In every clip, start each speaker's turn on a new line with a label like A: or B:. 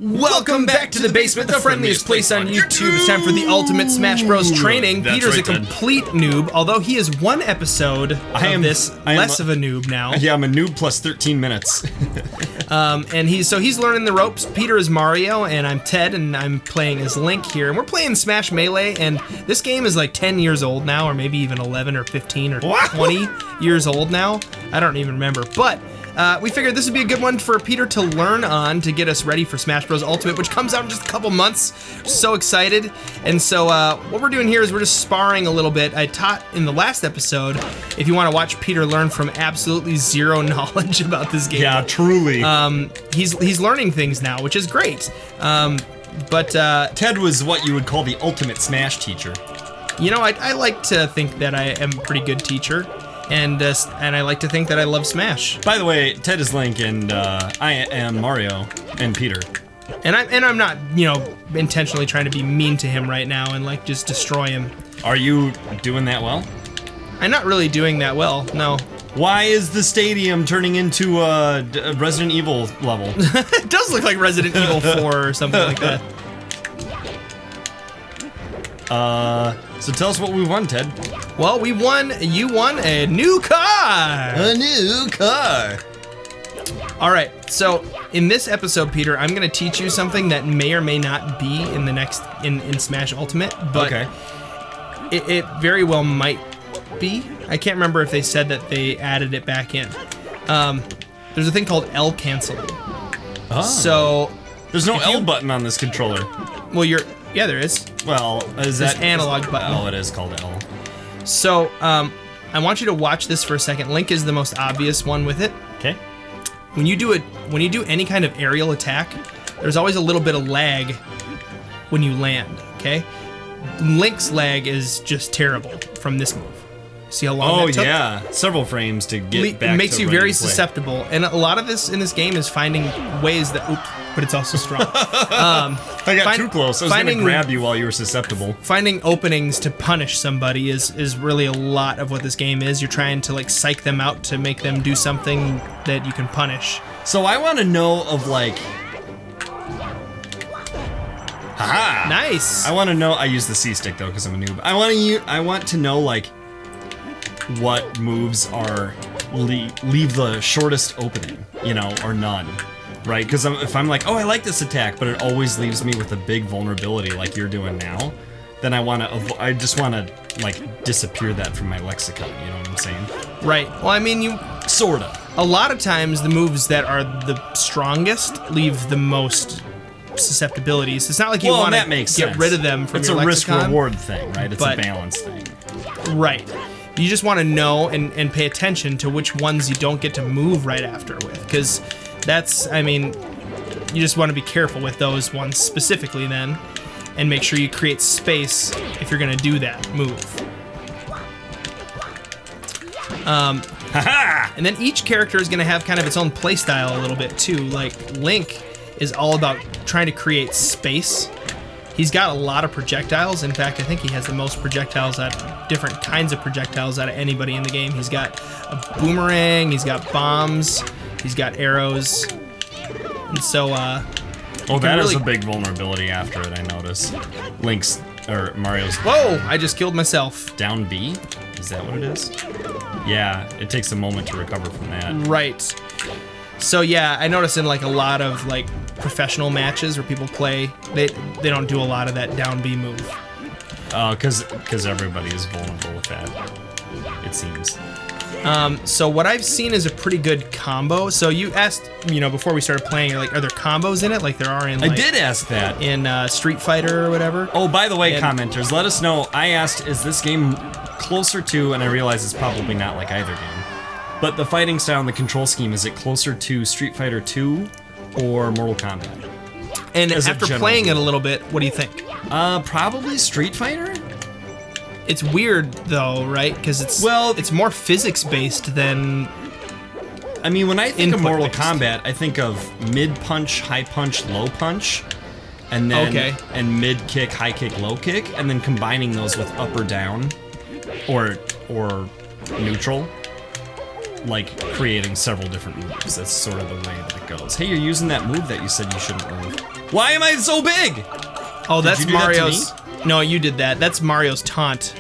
A: Welcome back to the basement, the friendliest place on YouTube. It's time for the ultimate Smash Bros. Training.
B: That's
A: Peter's
B: right,
A: a complete noob, although he is one episode of less of a noob now.
B: Yeah, I'm a noob plus 13 minutes.
A: And he's learning the ropes. Peter is Mario, and I'm Ted, and I'm playing as Link here. And we're playing Smash Melee, and this game is like 10 years old now, or maybe even 11 or 15 or 20 years old now. I don't even remember, but we figured this would be a good one for Peter to learn on to get us ready for Smash Bros. Ultimate, which comes out in just a couple months. So excited. And so what we're doing here is we're just sparring a little bit. I taught in the last episode, if you want to watch Peter learn from absolutely zero knowledge about this game.
B: Yeah, truly.
A: He's learning things now, which is great. But
B: Ted was what you would call the ultimate Smash teacher.
A: You know, I like to think that I am a pretty good teacher. And I like to think that I love Smash.
B: By the way, Ted is Link, and I am Mario and Peter.
A: And I'm not, you know, intentionally trying to be mean to him right now and like just destroy him.
B: Are you doing that well?
A: I'm not really doing that well, no.
B: Why is the stadium turning into a Resident Evil level?
A: It does look like Resident Evil 4 or something like that.
B: So tell us what we won, Ted.
A: Well, you won a new car!
B: A new car!
A: Alright, so in this episode, Peter, I'm gonna teach you something that may or may not be in the next, in Smash Ultimate, but
B: okay.
A: it very well might be. I can't remember if they said that they added it back in. There's a thing called L cancel.
B: Oh.
A: So
B: there's no L button on this controller.
A: Well, yeah, there is.
B: Well, is that
A: analog button?
B: Oh, it is called L.
A: So, I want you to watch this for a second. Link is the most obvious one with it.
B: Okay.
A: When you do any kind of aerial attack, there's always a little bit of lag when you land. Okay. Link's lag is just terrible from this move. See how long that took?
B: Oh yeah, several frames to get back.
A: It makes
B: to
A: you
B: ready
A: very
B: to play.
A: susceptible, and a lot of this in this game is finding ways that. Oops, but it's also strong.
B: I got too close. I was gonna grab you while you were susceptible.
A: Finding openings to punish somebody is really a lot of what this game is. You're trying to like psych them out to make them do something that you can punish.
B: So I want to know of like. Haha!
A: Nice.
B: I want to know. I use the C stick though because I'm a noob. I want to know like what moves are leave the shortest opening, you know, or none, right? Because if I'm like, oh, I like this attack, but it always leaves me with a big vulnerability like you're doing now, then I just want to like disappear that from my lexicon. You know what I'm saying?
A: Right. Well, I mean,
B: sorta.
A: A lot of times the moves that are the strongest leave the most susceptibilities. It's not like you want to get rid of them from your lexicon.
B: It's a risk-reward thing, right? It's a balance thing.
A: Right. You just want to know and pay attention to which ones you don't get to move right after with, because I mean, you just want to be careful with those ones specifically then, and make sure you create space if you're going to do that move. And then each character is going to have kind of its own playstyle a little bit too. Like Link is all about trying to create space. He's got a lot of projectiles. In fact, I think he has the most projectiles different kinds of projectiles out of anybody in the game. He's got a boomerang, he's got bombs, he's got arrows. And so,
B: that is a big vulnerability after it, I notice. Mario's.
A: Whoa, I just killed myself.
B: Down B? Is that what it is? Yeah, it takes a moment to recover from that.
A: Right. So yeah, I notice in like a lot of like professional matches where people play, they don't do a lot of that down B move.
B: Because everybody is vulnerable with that, it seems.
A: So what I've seen is a pretty good combo. So you asked, you know, before we started playing, like, are there combos in it? Like there are in. Like,
B: I did ask that
A: in Street Fighter or whatever.
B: Oh, by the way, commenters, let us know. I asked, is this game closer to? And I realize it's probably not like either game. But the fighting style and the control scheme, is it closer to Street Fighter 2 or Mortal Kombat?
A: And after playing it a little bit, what do you think?
B: Probably Street Fighter?
A: It's weird though, right? Because it's more physics based than.
B: I mean, when I think of Mortal Kombat, I think of mid punch, high punch, low punch, and then and mid kick, high kick, low kick, and then combining those with up or down, or neutral. Like creating several different moves. That's sort of the way that it goes. Hey, you're using that move that you said you shouldn't move. Why am I so big?
A: Oh, that's
B: you do that to
A: Mario's. No, you did that. That's Mario's taunt.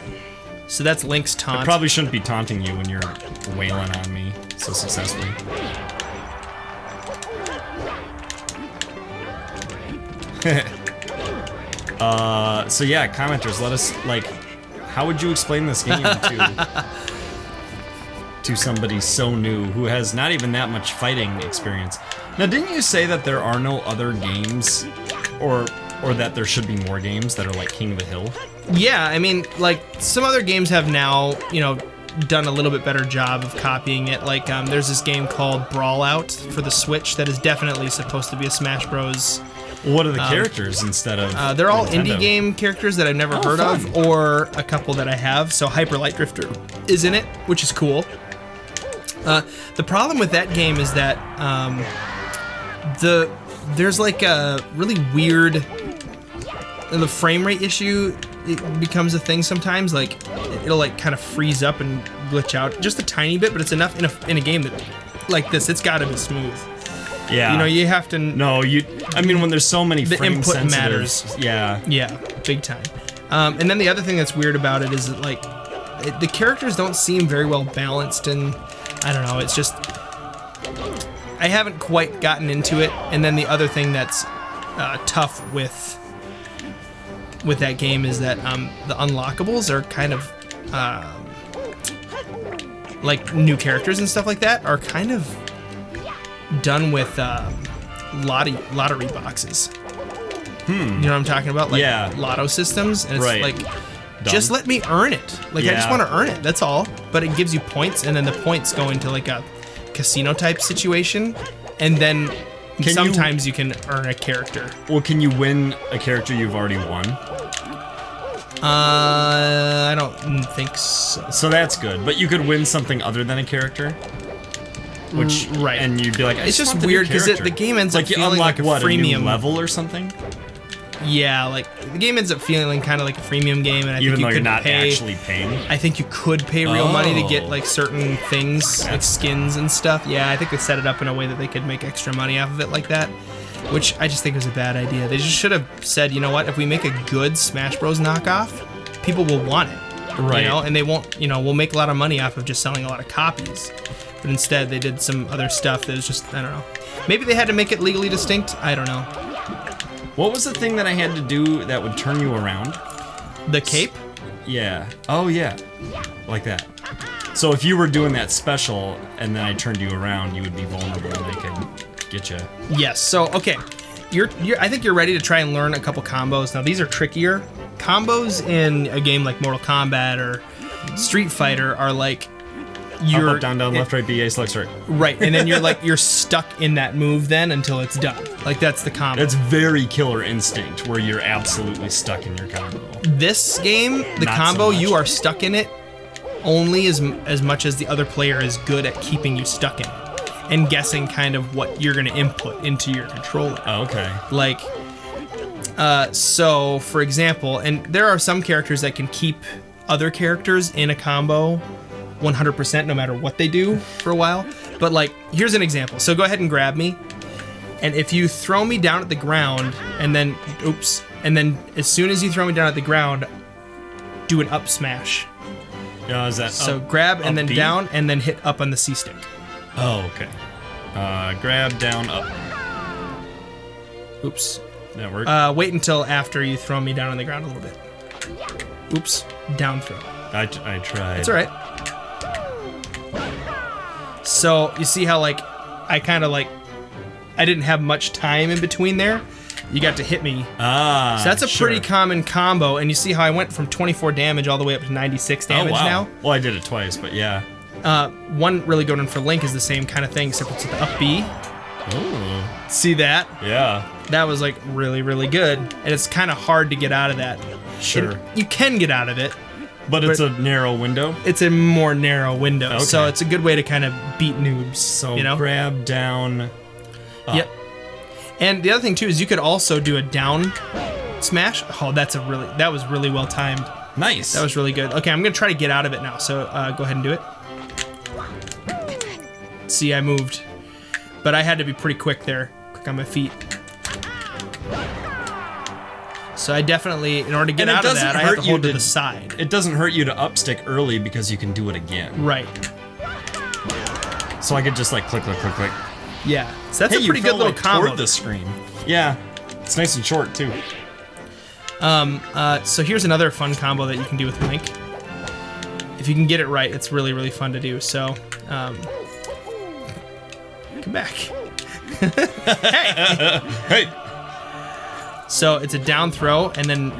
A: So that's Link's taunt.
B: I probably shouldn't be taunting you when you're wailing on me so successfully. So yeah, commenters, let us, like, how would you explain this game to somebody so new who has not even that much fighting experience? Now, didn't you say that there are no other games, or that there should be more games that are like King of the Hill?
A: Yeah, I mean, like, some other games have now, you know, done a little bit better job of copying it. Like, there's this game called Brawl Out for the Switch that is definitely supposed to be a Smash Bros.
B: What are the characters instead of
A: they're all
B: Nintendo?
A: indie game characters that I've never heard
B: fun.
A: of, or a couple that I have. So Hyper Light Drifter is in it, which is cool. The problem with that game is that there's like a really weird the frame rate issue. It becomes a thing sometimes. Like it'll like kind of freeze up and glitch out just a tiny bit, but it's enough in a game that like this. It's got to be smooth.
B: Yeah.
A: You know, you have to.
B: No, I mean, when there's so many
A: The
B: frame
A: input
B: sensitive,
A: matters.
B: Yeah.
A: Yeah, big time. And then the other thing that's weird about it is that, like, the characters don't seem very well balanced, and I don't know, it's just, I haven't quite gotten into it. And then the other thing that's tough with that game is that the unlockables are kind of, like, new characters and stuff like that are kind of done with lottery boxes. You know what I'm talking about? Like
B: Yeah.
A: lotto systems, and it's
B: Right.
A: like,
B: Dumb.
A: just let me earn it. Like I just
B: Yeah.
A: want to earn it. That's all. But it gives you points, and then the points go into like a casino type situation, and then sometimes you can earn a character.
B: Well, can you win a character you've already won?
A: I don't think so.
B: So that's good. But you could win something other than a character? Which,
A: Right.
B: And you'd be like,
A: It's just weird because the game ends up
B: like you
A: feeling
B: unlock
A: like a
B: what,
A: freemium
B: a new level or something?
A: Yeah, like the game ends up feeling kind of like a freemium game, and I
B: Even
A: think
B: though
A: you
B: you're
A: could
B: not
A: pay.
B: actually paying?
A: I think you could pay real money to get
B: Oh.
A: like certain things, like skins and stuff. Yeah, I think they set it up in a way that they could make extra money off of it like that, which I just think was a bad idea. They just should have said, you know what, if we make a good Smash Bros. Knockoff, people will want it.
B: Right.
A: You know, and they won't, you know, we'll make a lot of money off of just selling a lot of copies. But instead, they did some other stuff that was just, I don't know. Maybe they had to make it legally distinct. I don't know.
B: What was the thing that I had to do that would turn you around?
A: The cape?
B: Yeah. Oh, yeah. Like that. So if you were doing that special and then I turned you around, you would be vulnerable and I could get you.
A: Yes. So, okay. I think you're ready to try and learn a couple combos. Now, these are trickier. Combos in a game like Mortal Kombat or Street Fighter are like
B: Up, up, down, down, left, right, B, A, select, right.
A: right, and then you're stuck in that move then until it's done. Like that's the combo.
B: It's very Killer Instinct where you're absolutely stuck in your combo.
A: This game, the
B: Not so
A: combo,
B: much.
A: you are stuck in it only as much as the other player is good at keeping you stuck in it and guessing kind of what you're going to input into your controller.
B: Oh, okay.
A: Like, so for example, and there are some characters that can keep other characters in a combo 100% no matter what they do for a while. But like, here's an example. So go ahead and grab me. And if you throw me down at the ground and then, oops, and then as soon as you throw me down at the ground, do an up smash.
B: Yeah, is that
A: So
B: up,
A: grab and
B: up
A: then
B: B?
A: down and then hit up on the C stick.
B: Oh, okay. Grab, down, up.
A: Oops.
B: That work?
A: Wait until after you throw me down on the ground a little bit. Oops. Down throw.
B: I tried.
A: It's all right. So you see how like I kind of like I didn't have much time in between there. You got to hit me.
B: Ah,
A: So that's a
B: sure.
A: pretty common combo, and you see how I went from 24 damage all the way up to 96 damage
B: oh, wow.
A: now.
B: Well, I did it twice, but yeah.
A: One really good one for Link is the same kind of thing, except it's the up B.
B: Ooh.
A: See that?
B: Yeah.
A: That was like really, really good, and it's kind of hard to get out of that.
B: Sure.
A: You can get out of it.
B: But it's a narrow window.
A: It's a more narrow window,
B: Okay.
A: so it's a good way to kind of beat noobs.
B: So
A: you know?
B: grab, down, up.
A: Yep. And the other thing too is you could also do a down smash. Oh, that was really well timed.
B: Nice.
A: That was really good. Okay, I'm gonna try to get out of it now. So go ahead and do it. See, I moved, but I had to be pretty quick there. Quick on my feet. So I definitely, in order to get
B: And it
A: out of
B: doesn't
A: that, I have
B: hurt
A: to
B: you
A: hold to
B: to-
A: the side.
B: It doesn't hurt you to upstick early because you can do it again.
A: Right.
B: So I could just like click, click, click, click.
A: Yeah. So that's
B: Hey,
A: a pretty
B: you
A: good
B: fell,
A: little
B: like,
A: combo.
B: toward the screen. Yeah. It's nice and short too.
A: So here's another fun combo that you can do with Link. If you can get it right, it's really, really fun to do. So, come back. Hey!
B: Hey!
A: So it's a down throw, and then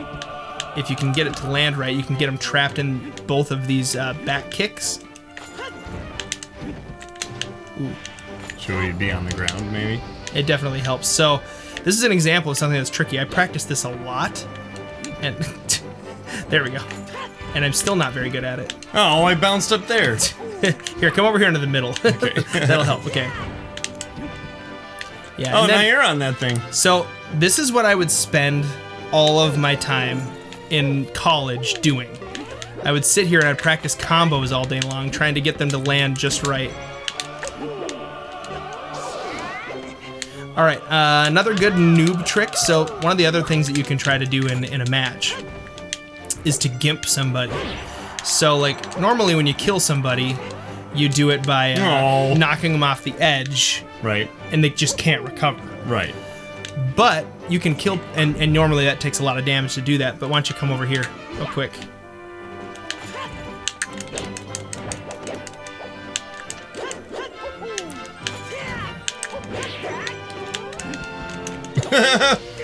A: if you can get it to land right, you can get them trapped in both of these back kicks. Ooh.
B: Should we be on the ground, maybe?
A: It definitely helps. So this is an example of something that's tricky. I practiced this a lot, and there we go. And I'm still not very good at it.
B: Oh, I bounced up there.
A: Here, come over here into the middle.
B: Okay.
A: That'll help. Okay. Yeah.
B: Oh,
A: and then-
B: now you're on that thing.
A: So this is what I would spend all of my time in college doing. I would sit here and I'd practice combos all day long, trying to get them to land just right. All right, another good noob trick. So one of the other things that you can try to do in a match is to gimp somebody. So like normally when you kill somebody, you do it by knocking them off the edge,
B: Right.
A: and they just can't recover.
B: Right.
A: But you can kill, and normally that takes a lot of damage to do that, but why don't you come over here real quick.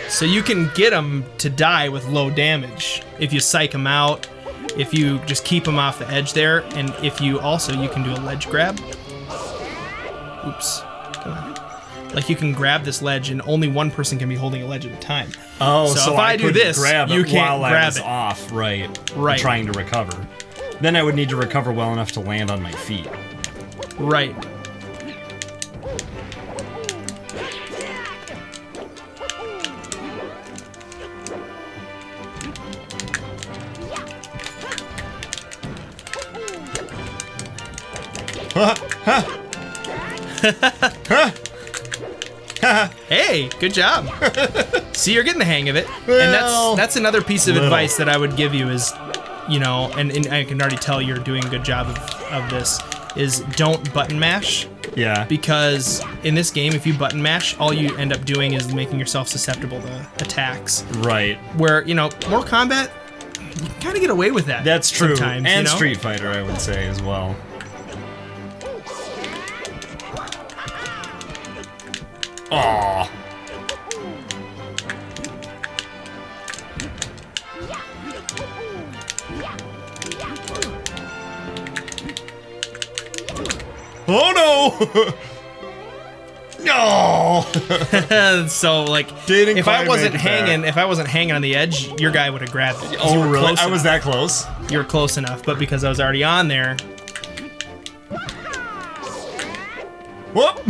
A: So you can get them to die with low damage if you psych them out, if you just keep them off the edge there, and if you also, you can do a ledge grab. Oops, come on. Like you can grab this ledge and only one person can be holding a ledge at a time.
B: Oh,
A: so if I do
B: could
A: this,
B: grab
A: you
B: it
A: can't
B: while I
A: grab
B: was
A: it.
B: off, right?
A: Right.
B: Trying to recover. Then I would need to recover well enough to land on my feet.
A: Right. Hey, good job. See, you're getting the hang of it.
B: Well,
A: And that's another piece of
B: little.
A: advice that I would give you is, you know, and I can already tell you're doing a good job of this, is don't button mash.
B: Yeah.
A: Because in this game, if you button mash, all you end up doing is making yourself susceptible to attacks.
B: Right.
A: Where, you know, Mortal Kombat, you kind of get away with that.
B: That's true.
A: Sometimes,
B: And
A: you know?
B: Street Fighter, I would say, as well. Aww. Oh no! No!
A: So like,
B: Didn't
A: if I
B: quite
A: wasn't
B: make it back.
A: hanging on the edge, your guy would have grabbed it. 'cause you
B: Oh
A: were
B: really?
A: close
B: I was
A: enough.
B: that close?
A: You were close enough, but because I was already on there,
B: Whoop!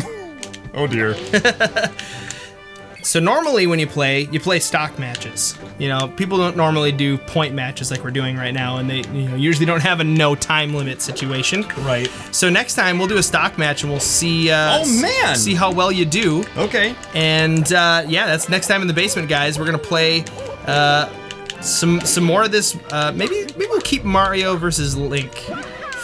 B: Oh dear.
A: so normally when you play stock matches. You know, people don't normally do point matches like we're doing right now, and they usually don't have a no time limit situation.
B: Right.
A: So next time we'll do a stock match and we'll see.
B: Oh, man!
A: See how well you do.
B: Okay.
A: And yeah, that's next time in the basement, guys. We're gonna play some more of this. Maybe we'll keep Mario versus Link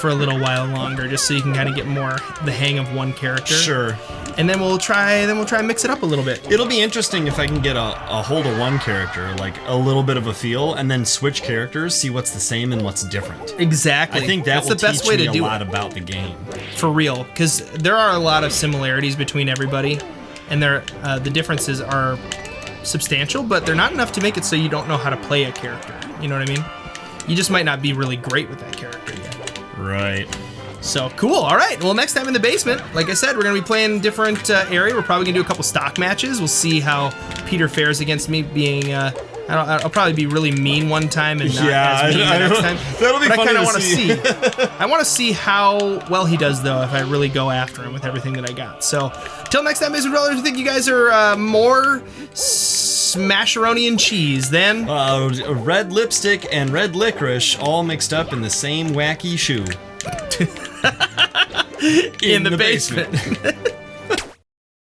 A: for a little while longer, just so you can kind of get more the hang of one character.
B: Sure.
A: And then we'll try and mix it up a little bit.
B: It'll be interesting if I can get a hold of one character, like a little bit of a feel, and then switch characters, see what's the same and what's different.
A: Exactly.
B: I think
A: that's
B: will
A: the best
B: teach
A: way
B: me
A: to do
B: a lot
A: it.
B: about the game.
A: For real, because there are a lot of similarities between everybody, and the differences are substantial, but they're not enough to make it so you don't know how to play a character. You know what I mean? You just might not be really great with that character yet.
B: Right.
A: So cool. All right. Well, next time in the basement, like I said, we're gonna be playing different area. We're probably gonna do a couple stock matches. We'll see how Peter fares against me being. I'll probably be really mean one time and not as mean the next time.
B: That'll be
A: But I
B: funny
A: kind of
B: to
A: want to
B: see.
A: I want to see how well he does though if I really go after him with everything that I got. So till next time, Basement Brothers, I think you guys are more smasheroni and cheese than
B: Red lipstick and red licorice all mixed up in the same wacky shoe.
A: in the basement.